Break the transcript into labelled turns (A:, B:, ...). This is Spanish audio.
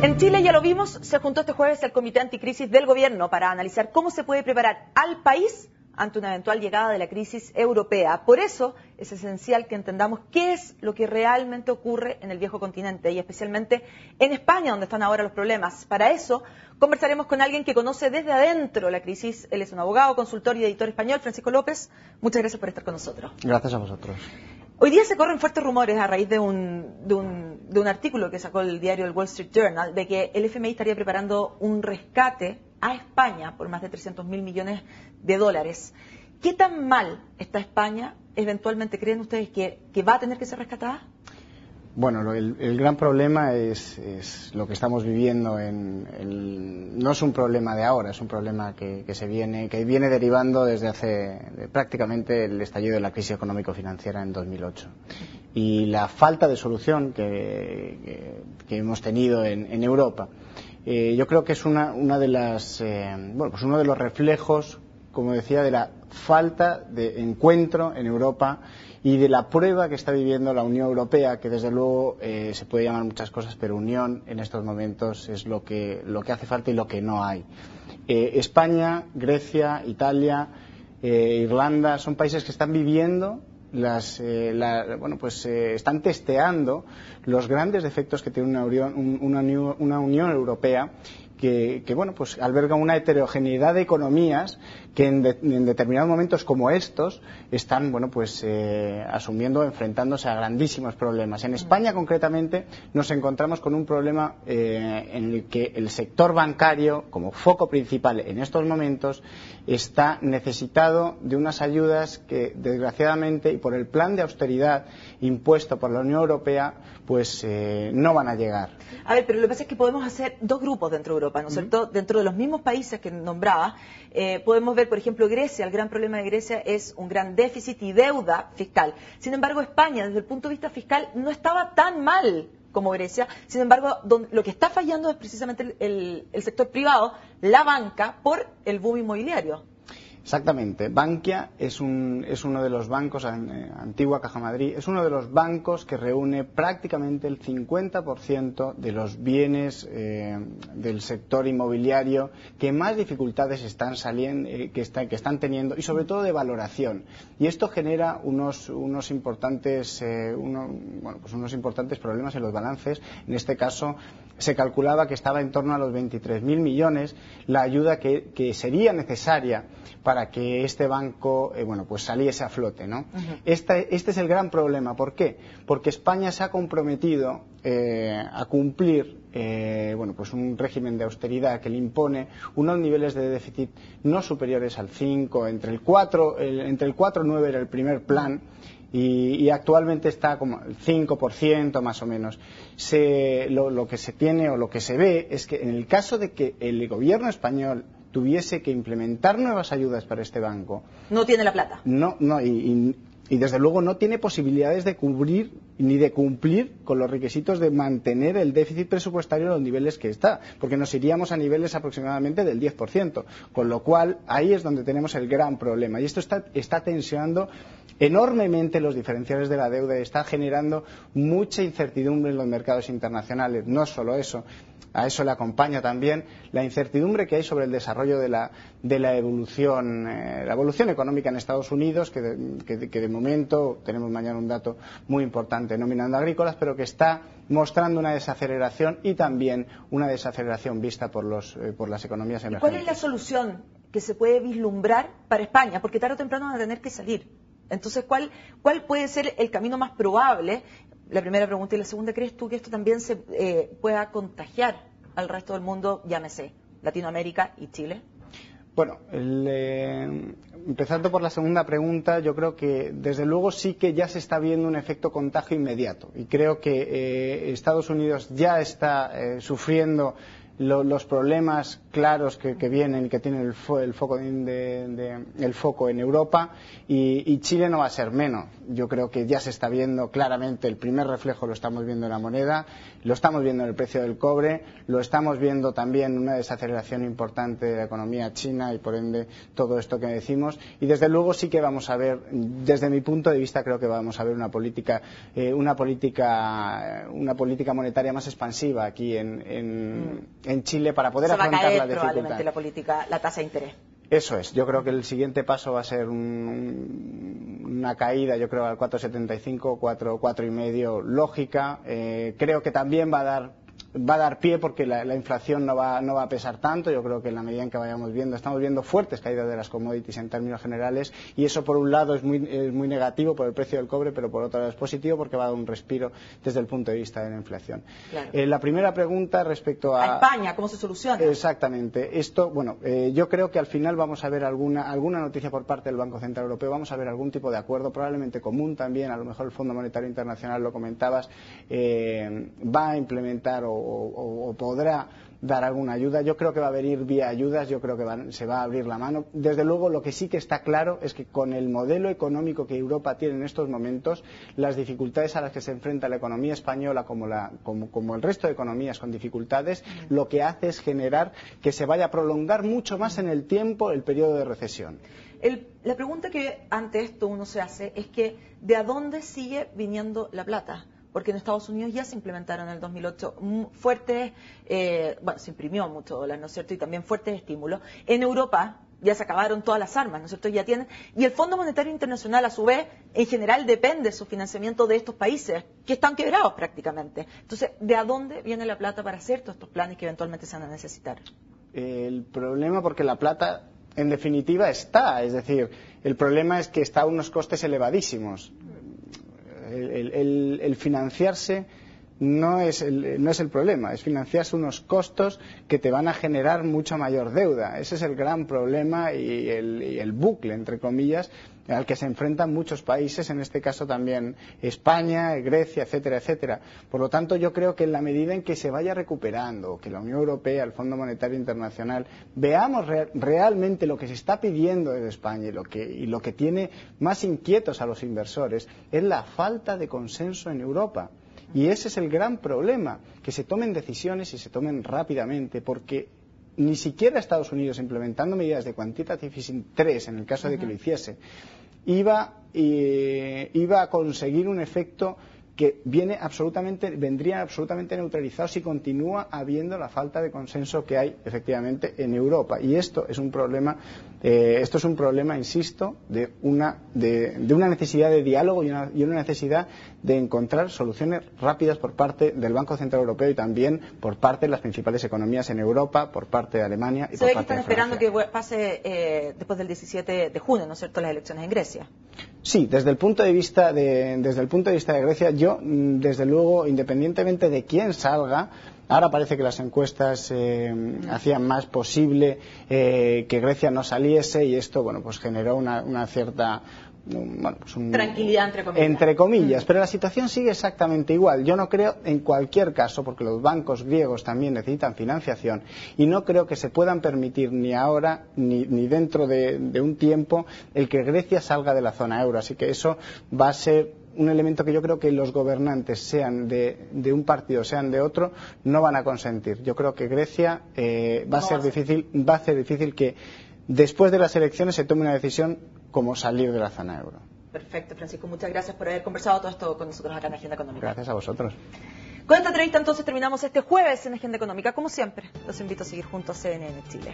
A: En Chile, ya lo vimos, se juntó este jueves el Comité Anticrisis del Gobierno para analizar cómo se puede preparar al país ante una eventual llegada de la crisis europea. Por eso es esencial que entendamos qué es lo que realmente ocurre en el viejo continente y especialmente en España, donde están ahora los problemas. Para eso conversaremos con alguien que conoce desde adentro la crisis. Él es un abogado, consultor y editor español, Francisco López. Muchas gracias por estar con nosotros.
B: Gracias a vosotros.
A: Hoy día se corren fuertes rumores a raíz de un artículo que sacó el diario el Wall Street Journal de que el FMI estaría preparando un rescate a España por más de 300.000 millones de dólares. ¿Qué tan mal está España? ¿Eventualmente creen ustedes que va a tener que ser rescatada?
B: Bueno, el gran problema es lo que estamos viviendo. No es un problema de ahora, es un problema que viene derivando desde hace prácticamente el estallido de la crisis económico-financiera en 2008. Y la falta de solución que hemos tenido en Europa, yo creo que es uno de los reflejos, como decía, de la falta de encuentro en Europa y de la prueba que está viviendo la Unión Europea, que desde luego se puede llamar muchas cosas, pero unión en estos momentos es lo que hace falta y lo que no hay. España, Grecia, Italia, Irlanda son países que están viviendo están testeando los grandes defectos que tiene una Unión Europea que alberga una heterogeneidad de economías que en determinados momentos como estos están asumiendo, enfrentándose a grandísimos problemas. En España concretamente nos encontramos con un problema en el que el sector bancario, como foco principal en estos momentos, está necesitado de unas ayudas que desgraciadamente y por el plan de austeridad impuesto por la Unión Europea no van a llegar.
A: A ver, pero lo que pasa es que podemos hacer dos grupos dentro de Europa, ¿no es cierto? Dentro de los mismos países que nombraba, podemos ver, por ejemplo, Grecia. El gran problema de Grecia es un gran déficit y deuda fiscal. Sin embargo, España, desde el punto de vista fiscal, no estaba tan mal como Grecia. Sin embargo, lo que está fallando es precisamente el sector privado, la banca, por el boom inmobiliario.
B: Exactamente. Bankia es uno de los bancos, antigua Caja Madrid, es uno de los bancos que reúne prácticamente el 50% de los bienes del sector inmobiliario que más dificultades están están teniendo y sobre todo de valoración. Y esto genera unos importantes problemas en los balances. En este caso se calculaba que estaba en torno a los 23.000 millones la ayuda que sería necesaria para que este banco saliese a flote, ¿no?
A: Uh-huh.
B: Este es el gran problema. ¿Por qué? Porque España se ha comprometido a cumplir un régimen de austeridad que le impone unos niveles de déficit no superiores al 5, entre el 4 y 9 era el primer plan. Y actualmente está como el 5% más o menos. Lo que se tiene o lo que se ve es que en el caso de que el gobierno español tuviese que implementar nuevas ayudas para este banco,
A: no tiene la plata.
B: Y desde luego no tiene posibilidades de cubrir ni de cumplir con los requisitos de mantener el déficit presupuestario en los niveles que está, porque nos iríamos a niveles aproximadamente del 10%, con lo cual ahí es donde tenemos el gran problema. Y esto está tensionando enormemente los diferenciales de la deuda y está generando mucha incertidumbre en los mercados internacionales. No solo eso, a eso le acompaña también la incertidumbre que hay sobre el desarrollo de la evolución económica en Estados Unidos, que de momento tenemos mañana un dato muy importante nominando agrícolas, pero que está mostrando una desaceleración y también una desaceleración vista por las economías emergentes.
A: ¿Cuál es la solución que se puede vislumbrar para España? Porque tarde o temprano van a tener que salir. Entonces, ¿cuál puede ser el camino más probable? La primera pregunta. Y la segunda, ¿crees tú que esto también se pueda contagiar al resto del mundo, llámese Latinoamérica y Chile?
B: Bueno, empezando por la segunda pregunta, yo creo que desde luego sí que ya se está viendo un efecto contagio inmediato. Y creo que Estados Unidos ya está sufriendo los problemas claros que vienen y que tienen el foco en Europa, y Chile no va a ser menos. Yo creo que ya se está viendo claramente, el primer reflejo lo estamos viendo en la moneda, lo estamos viendo en el precio del cobre, lo estamos viendo también en una desaceleración importante de la economía china y por ende todo esto que decimos, y desde luego sí que vamos a ver, desde mi punto de vista creo que vamos a ver una política monetaria más expansiva aquí en Chile para poder afrontar las dificultades.
A: Probablemente la tasa de interés.
B: Eso es, yo creo que el siguiente paso va a ser una caída, yo creo al 4,75, 4,5 lógica. Creo que también va a dar pie porque la inflación no va a pesar tanto. Yo creo que en la medida en que vayamos viendo, estamos viendo fuertes caídas de las commodities en términos generales, y eso por un lado es muy negativo por el precio del cobre, pero por otro lado es positivo porque va a dar un respiro desde el punto de vista de la inflación.
A: Claro.
B: La primera pregunta respecto a
A: España, ¿cómo se soluciona?
B: Exactamente. Esto, yo creo que al final vamos a ver alguna noticia por parte del Banco Central Europeo, vamos a ver algún tipo de acuerdo, probablemente común también, a lo mejor el Fondo Monetario Internacional, lo comentabas, va a implementar o podrá dar alguna ayuda. Yo creo que va a venir vía ayudas, yo creo que se va a abrir la mano. Desde luego, lo que sí que está claro es que con el modelo económico que Europa tiene en estos momentos, las dificultades a las que se enfrenta la economía española como el resto de economías con dificultades, lo que hace es generar que se vaya a prolongar mucho más en el tiempo el periodo de recesión.
A: La pregunta que ante esto uno se hace es que ¿de a dónde sigue viniendo la plata? Porque en Estados Unidos ya se implementaron en el 2008 fuertes, se imprimió mucho dólar, ¿no es cierto? Y también fuertes estímulos. En Europa ya se acabaron todas las armas, ¿no es cierto? Ya tienen, y el Fondo Monetario Internacional, a su vez, en general depende su financiamiento de estos países, que están quebrados prácticamente. Entonces, ¿de a dónde viene la plata para hacer todos estos planes que eventualmente se van a necesitar? El
B: problema, porque la plata, en definitiva, está. Es decir, el problema es que está a unos costes elevadísimos. El financiarse no es el problema, es financiarse unos costos que te van a generar mucha mayor deuda. Ese es el gran problema y el bucle, entre comillas, al que se enfrentan muchos países, en este caso también España, Grecia, etcétera, etcétera. Por lo tanto, yo creo que en la medida en que se vaya recuperando, que la Unión Europea, el Fondo Monetario Internacional, veamos realmente lo que se está pidiendo desde España y lo que tiene más inquietos a los inversores, es la falta de consenso en Europa. Y ese es el gran problema, que se tomen decisiones y se tomen rápidamente, porque ni siquiera Estados Unidos, implementando medidas de quantitative easing 3, en el caso de que lo hiciese, iba a conseguir un efecto que vendría absolutamente neutralizado si continúa habiendo la falta de consenso que hay efectivamente en Europa. Y esto es un problema, insisto, de una necesidad de diálogo y una necesidad de encontrar soluciones rápidas por parte del Banco Central Europeo y también por parte de las principales economías en Europa, por parte de Alemania y por parte de Francia.
A: Se ve que están esperando que pase después del 17 de junio, ¿no es cierto?, las elecciones en Grecia.
B: Sí, desde el punto de vista de Grecia, yo, desde luego, independientemente de quién salga, ahora parece que las encuestas hacían más posible que Grecia no saliese, y esto, pues generó una cierta
A: tranquilidad, entre comillas.
B: Pero la situación sigue exactamente igual. Yo no creo, en cualquier caso, porque los bancos griegos también necesitan financiación, y no creo que se puedan permitir ni ahora ni dentro de un tiempo el que Grecia salga de la zona euro. Así que eso va a ser un elemento que yo creo que los gobernantes, sean de un partido, sean de otro, no van a consentir. Yo creo que Grecia va a ser difícil que después de las elecciones se tome una decisión como salir de la zona euro.
A: Perfecto, Francisco. Muchas gracias por haber conversado todo esto con nosotros acá en Agenda Económica.
B: Gracias a vosotros.
A: Con esta entrevista entonces terminamos este jueves en Agenda Económica. Como siempre, los invito a seguir juntos a CNN Chile.